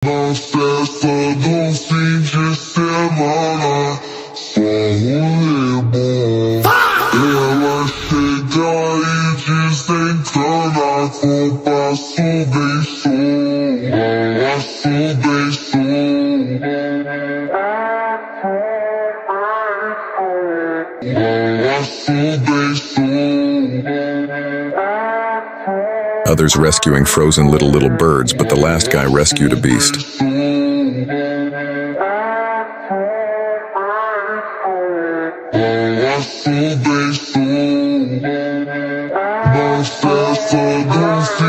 Na festa do fim de semana, só rolê bom. Ela chega e desencana com passo bem solto, passo bem solto, passo bem solto. Others rescuing frozen little birds, but the last guy rescued a beast. Na festa do